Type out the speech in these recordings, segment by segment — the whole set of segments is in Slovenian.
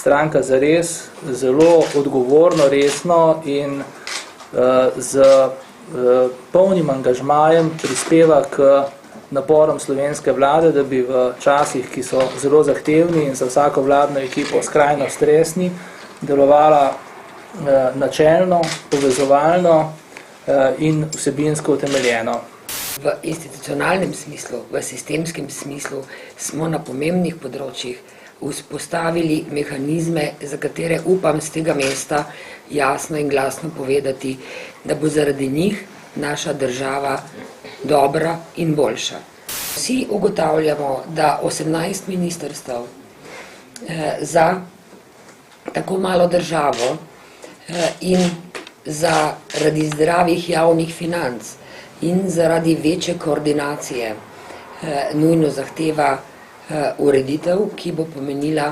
stranka zares zelo odgovorno, resno in z polnim angažmajem prispeva k naporom slovenske vlade, da bi v časih, ki so zelo zahtevni in za vsako vladno ekipo skrajno stresni, delovala načelno, povezovalno in vsebinsko utemeljeno. V institucionalnem smislu, v sistemskem smislu smo na pomembnih področjih vzpostavili mehanizme, za katere upam z tega mesta jasno in glasno povedati, da bo zaradi njih naša država dobra in boljša. Vsi ugotavljamo, da 18 ministrstev za tako malo državo in zaradi zdravih javnih financ in zaradi večje koordinacije nujno zahteva ureditev, ki bo pomenila,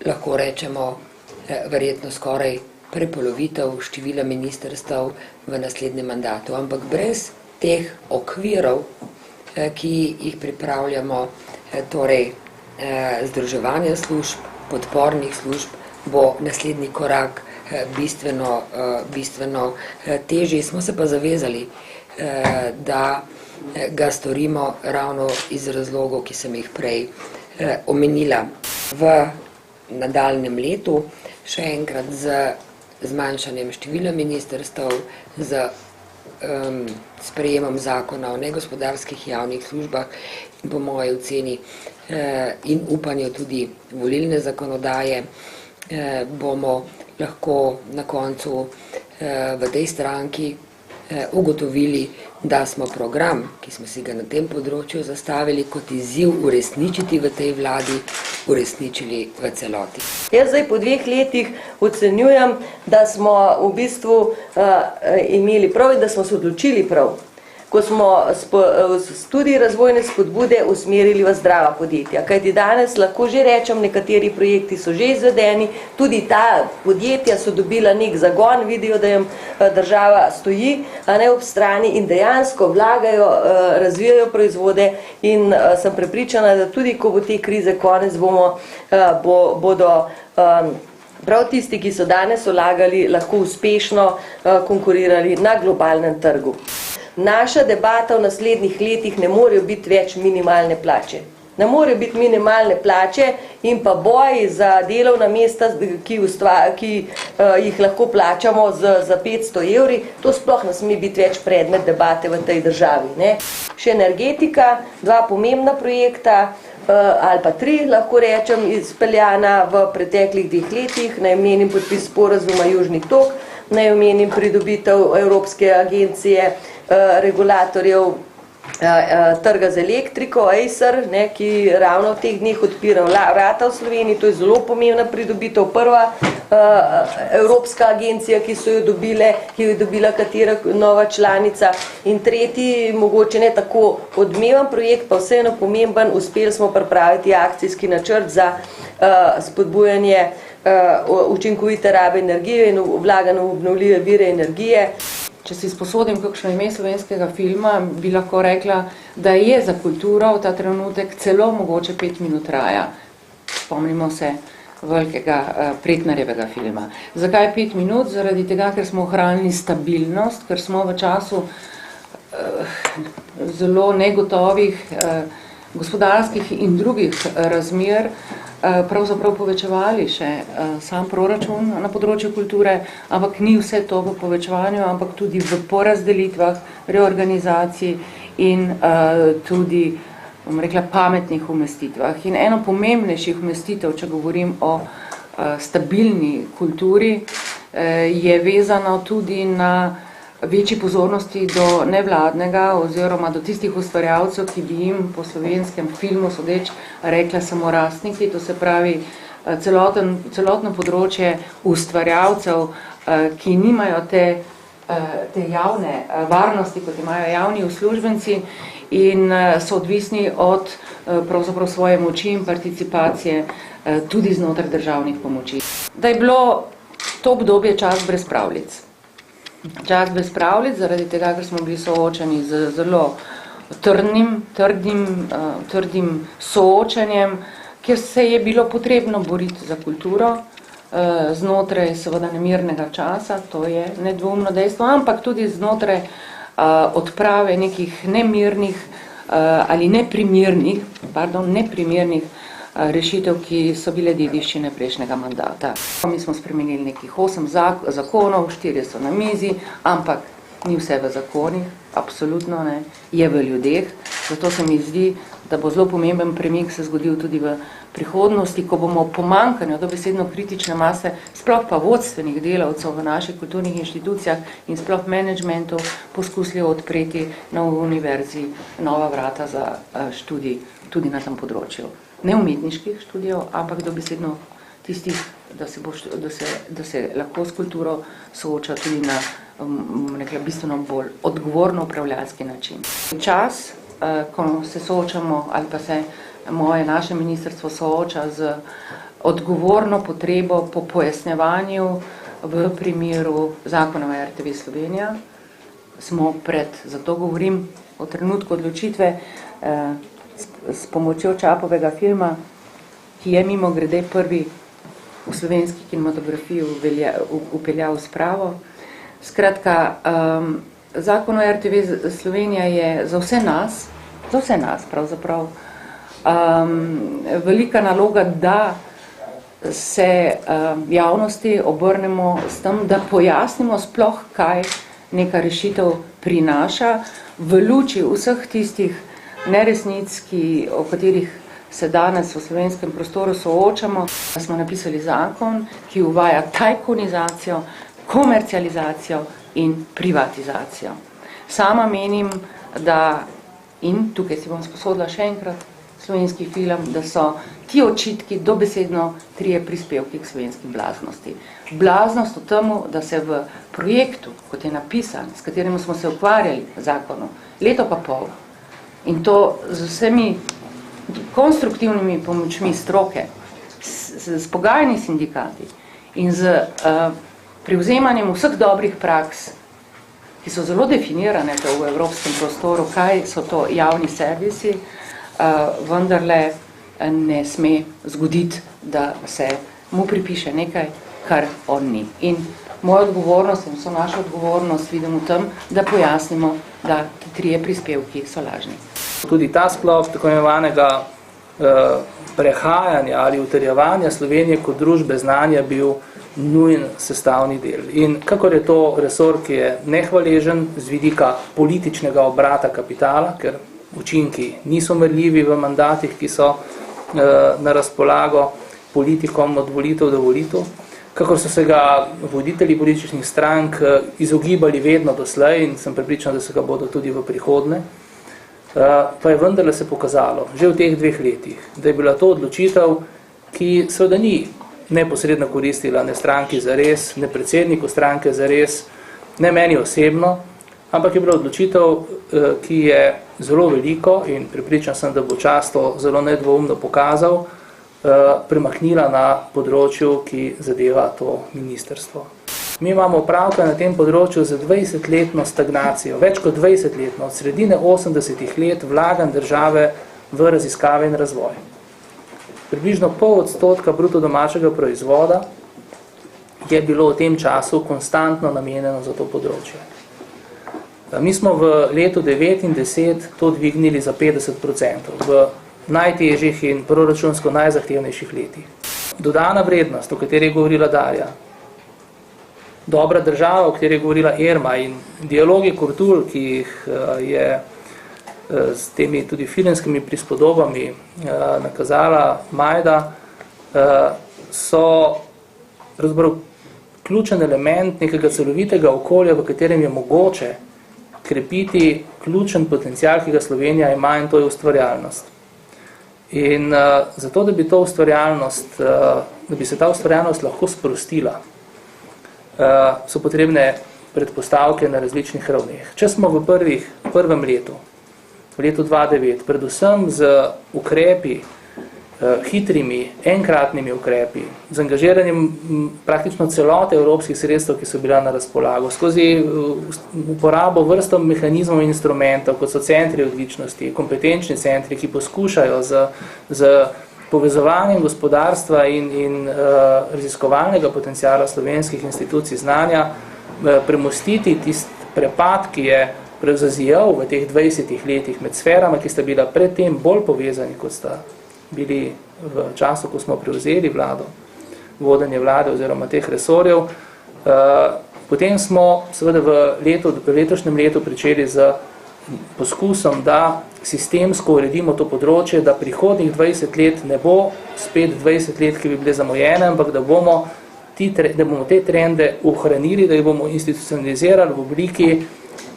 lahko rečemo, verjetno skoraj prepolovitev števila ministrstev v naslednjem mandatu. Ampak brez teh okvirov, ki jih pripravljamo, torej združevanja služb, podpornih služb, bo naslednji korak bistveno težji. Smo se pa zavezali, da ga storimo ravno iz razlogov, ki sem jih prej omenila. V nadaljnjem letu še enkrat z zmanjšanjem števila ministrstev, z sprejemom zakona o negospodarskih javnih službah in po moji oceni in upanju tudi volilne zakonodaje, bomo lahko na koncu v tej stranki ugotovili, da smo program, ki smo si ga na tem področju zastavili kot izziv uresničiti v tej vladi, uresničili v celoti. Jaz zdaj po 2 letih ocenjujem, da smo v bistvu imeli prav in da smo se odločili prav, ko smo tudi razvojne spodbude usmerili v zdrava podjetja. Kajti danes lahko že rečem, nekateri projekti so že izvedeni, tudi ta podjetja so dobila nek zagon, vidijo, da jim država stoji ob strani in dejansko vlagajo, razvijajo proizvode in sem prepričana, da tudi ko bo te krize konec, bodo prav tisti, ki so danes vlagali, lahko uspešno konkurirali na globalnem trgu. Naša debata v naslednjih letih ne morejo biti več minimalne plače. Ne morejo biti minimalne plače in pa boj za delovna mesta, ki jih lahko plačamo za 500 evri, to sploh ne sme biti več predmet debate v tej državi. Še energetika, 2 pomembna projekta, ali pa 3, lahko rečem, izpeljana v preteklih 2 letih, naj omenim podpis sporazuma Južni tok, naj omenim pridobitev Evropske agencije regulatorjev trga z elektriko, Acer, ki ravno v teh dneh odpira vrata v Sloveniji, to je zelo pomembna pridobitev, prva Evropska agencija, ki jo je dobila katera nova članica, in tretji, mogoče ne tako odmeven projekt, pa vseeno pomemben, uspeli smo pripraviti akcijski načrt za spodbujanje učinkovite rabe energije in vlaganje v obnovljive vire energije. Če si sposodim kakšno ime slovenskega filma, bi lahko rekla, da je za kulturo v ta trenutek celo mogoče 5 minut traja. Spomnimo se velikega Pretnarjevega filma. Zakaj 5 minut? Zaradi tega, ker smo ohranili stabilnost, ker smo v času zelo negotovih gospodarskih in drugih razmer pravzaprav povečevali še sam proračun na področju kulture, ampak ni vse to v povečevanju, ampak tudi v porazdelitvah, reorganizaciji in tudi, bom rekla, pametnih umestitvah. In eno pomembnejših umestitev, če govorim o stabilni kulturi, je vezano tudi na večji pozornosti do nevladnega oziroma do tistih ustvarjalcev, ki bi jim po slovenskem filmu sodeč rekla samorastniki, to se pravi celotno področje ustvarjalcev, ki nimajo te javne varnosti, kot imajo javni uslužbenci in so odvisni od pravzaprav svoje moči in participacije tudi znotraj državnih pomoči. Da je bilo to obdobje čas brez pravljic. Čas brez pravljic, zaradi tega, ker smo bili soočeni z zelo trdim soočenjem, kjer se je bilo potrebno boriti za kulturo, znotraj seveda nemirnega časa, to je nedvoumno dejstvo, ampak tudi znotraj odprave nekih nemirnih ali neprimernih rešitev, ki so bile dediščine prejšnjega mandata. Mi smo spremenili nekih 8 zakonov, 4 so na mizi, ampak ni vse v zakonih, absolutno ne, je v ljudeh. Zato se mi zdi, da bo zelo pomemben premik se zgodil tudi v prihodnosti, ko bomo pomanjkanju dobesedno kritične mase, sploh pa vodstvenih delavcev v naših kulturnih inštitucijah in sploh managementu poskusili odpreti na univerzi nova vrata za študij tudi na tem področju. Ne umetniških študijev, ampak dobesedno tistih, da se lahko s kulturo sooča tudi na bistveno bolj odgovorno upravljalski način. Čas, ko se soočamo, ali pa se naše ministrstvo sooča z odgovorno potrebo po pojasnjevanju v primeru zakona o RTV Slovenija, smo zato govorim o trenutku odločitve, s pomočjo Čapovega filma, ki je mimogrede prvi v slovenski kinematografiji upeljal spravo. Skratka, zakon o RTV Slovenija je za vse nas pravzaprav, velika naloga, da se javnosti obrnemo s tem, da pojasnimo sploh, kaj neka rešitev prinaša v luči vseh tistih neresnic, o katerih se danes v slovenskem prostoru soočamo. Smo napisali zakon, ki uvaja tajkunizacijo, komercializacijo in privatizacijo. Sama menim, da, in tukaj si bom sposodila še enkrat slovenski film, da so ti očitki dobesedno 3 prispevki k slovenski blaznosti. Blaznost v temu, da se v projektu, kot je napisan, s katerim smo se ukvarjali v zakonu, leto pa pol, in to z vsemi konstruktivnimi pomočmi stroke, s pogajanji sindikati in z privzemanjem vseh dobrih praks, ki so zelo definirane v evropskem prostoru, kaj so to javni servisi, vendarle ne sme zgoditi, da se mu pripiše nekaj, kar on ni. In moja odgovornost in so našo odgovornost vidim v tem, da pojasnimo, da ti 3 prispevki so lažni. Tudi ta sklop tako imenovanega prehajanja ali utrjevanja Slovenije kot družbe znanja bil nujen sestavni del. In kakor je to resor, ki je nehvaležen z vidika političnega obrata kapitala, ker učinki niso merljivi v mandatih, ki so na razpolago politikom od volitev do volitev, kakor so se ga voditelji političnih strank izogibali vedno doslej in sem prepričan, da se ga bodo tudi v prihodnje, pa je vendarle se pokazalo, že v teh 2 letih, da je bila to odločitev, ki seveda ni neposredno koristila ne stranki zares, ne predsedniku stranke zares, ne meni osebno, ampak je bila odločitev, ki je zelo veliko in prepričan sem, da bo čas to zelo nedvoumno pokazal, premaknila na področju, ki zadeva to ministrstvo. Mi imamo opravka na tem področju za 20-letno stagnacijo, več kot 20-letno, od sredine 80-ih let vlaganj države v raziskave in razvoj. Približno 0,5% bruto domačega proizvoda je bilo v tem času konstantno namenjeno za to področje. Mi smo v letu 9 in 10 to dvignili za 50% v najtežjih in proračunsko najzahtevnejših letih. Dodana vrednost, o kateri je govorila Darja, dobra država, o kateri je govorila Irma in dialogi kultur, ki jih je s temi tudi filmskimi prispodobami nakazala Majda, so razbral ključen element nekega celovitega okolja, v katerem je mogoče krepiti ključen potencial, ki ga Slovenija ima, in to je ustvarjalnost. In zato, da bi to ustvarjalnost, da bi se ta ustvarjalnost lahko sprostila, so potrebne predpostavke na različnih ravneh. Če smo v prvem letu, v letu 2009, predvsem z ukrepi, hitrimi, enkratnimi ukrepi, z angažiranjem praktično celote evropskih sredstev, ki so bila na razpolago, skozi uporabo vrsto mehanizmov in instrumentov, kot so centri odličnosti, kompetenčni centri, ki poskušajo z povezovanjem gospodarstva in raziskovalnega potenciala slovenskih institucij znanja premostiti tisti prepad, ki je prevzazijal v teh 20 letih med sferama, ki sta bila predtem bolj povezani, kot sta bili v času, ko smo prevzeli vlado, vodenje vlade oziroma teh resorjev. Potem smo seveda v letošnjem letu pričeli z poskusom, da sistemsko uredimo to področje, da prihodnjih 20 let ne bo spet 20 let, ki bi bile zamujene, ampak da bomo te trende ohranili, da jih bomo institucionalizirali v obliki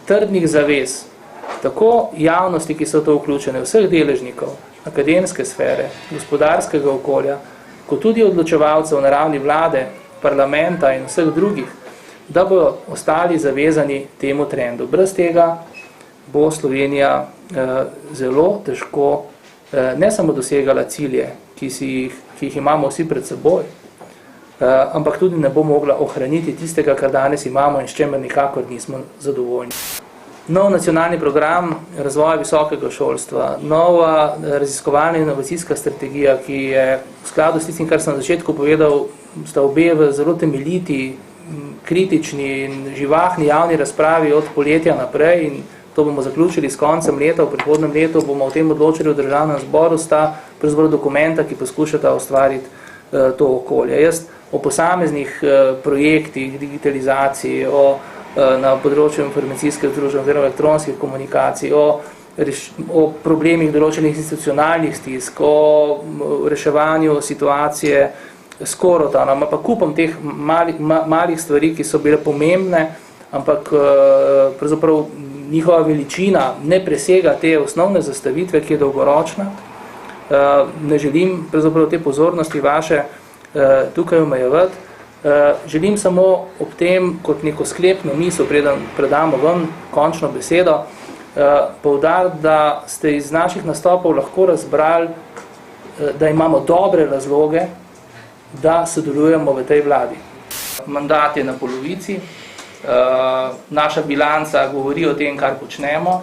trdnih zavez, tako javnosti, ki so to vključene, vseh deležnikov, akademske sfere, gospodarskega okolja, kot tudi odločevalcev na ravni vlade, parlamenta in vseh drugih, da bo ostali zavezani temu trendu. Brez tega bo Slovenija zelo težko ne samo dosegala cilje, ki jih imamo vsi pred seboj, ampak tudi ne bo mogla ohraniti tistega, kar danes imamo in s čemer nikakor nismo zadovoljni. Nov nacionalni program razvoja visokega šolstva, nova raziskovalna in inovacijska strategija, ki je v skladu s tistim, kar sem na začetku povedal, sta obe v zelo temeljiti, kritični in živahni javni razpravi od poletja naprej in to bomo zaključili s koncem leta, v prihodnem letu bomo o tem odločili v državnem zboru, sta pravzaprav dokumenta, ki poskušata ustvariti to okolje. Jaz o posameznih projektih, digitalizaciji, na področju informacijske združbe oziroma elektronskih komunikacij, o problemih določenih institucionalnih stisk, o reševanju situacije s korotanom, pa kupom teh malih stvari, ki so bile pomembne, ampak pravzaprav njihova veličina ne presega te osnovne zastavitve, ki je dolgoročna. Ne želim pravzaprav te pozornosti vaše tukaj omejevati. Želim samo ob tem, kot neko sklepno misel, preden predamo vam končno besedo, poudariti, da ste iz naših nastopov lahko razbrali, da imamo dobre razloge, da sodelujemo v tej vladi. Mandat je na polovici, naša bilanca govori o tem, kar počnemo,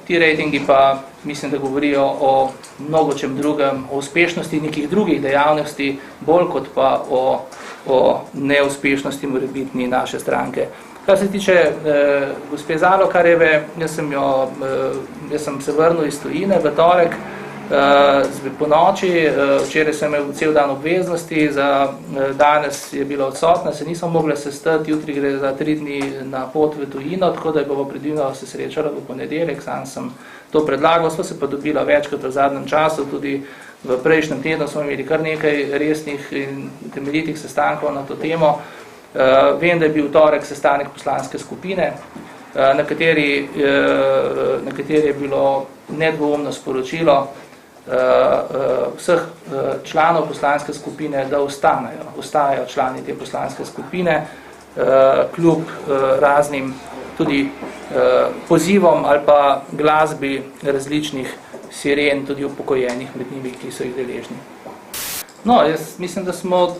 ti rejtingi pa mislim, da govorijo o mnogočem drugem, o uspešnosti nekih drugih dejavnosti, bolj kot pa o neuspešnosti morebitni naše stranke. Kar se tiče gospe Zalokarjeve, jaz sem se vrnil iz tujine v torek, po noči, včeraj sem imel cel dan obveznosti, danes je bila odsotna, se nismo mogli sestati, jutri gre za 3 dni na pot v tujino, tako da bomo predvideno se srečala v ponedeljek, sam sem to predlagal, smo se pa dobila večkrat v zadnjem času, tudi v prejšnjem tednu smo imeli kar nekaj resnih in temeljitih sestankov na to temo. Vem, da je bil v torek sestanek poslanske skupine, na kateri je bilo nedvoumno sporočilo vseh članov poslanske skupine, da ostajajo člani te poslanske skupine, kljub raznim tudi pozivom ali pa glasbi različnih siren, tudi upokojenih med njimi, ki so jih deležni. No, jaz mislim, da smo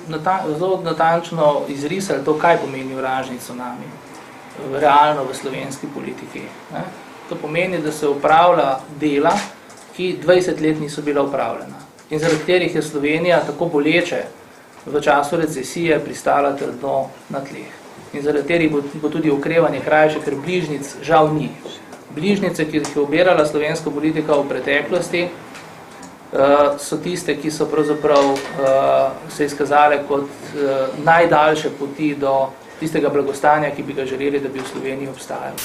zelo natančno izrisali to, kaj pomeni oranžni cunami realno v slovenski politiki. To pomeni, da se upravlja dela, ki 20 let niso bila upravljena in zaradi katerih je Slovenija tako boleče v času recesije pristala trdno na tleh. In zaradi katerih bo tudi okrevanje krajše, ker bližnjic žal ni. Bližnjice, ki je obirala slovenska politika v preteklosti, so tiste, ki so pravzaprav se izkazale kot najdaljše poti do tistega blagostanja, ki bi ga želeli, da bi v Sloveniji obstajalo.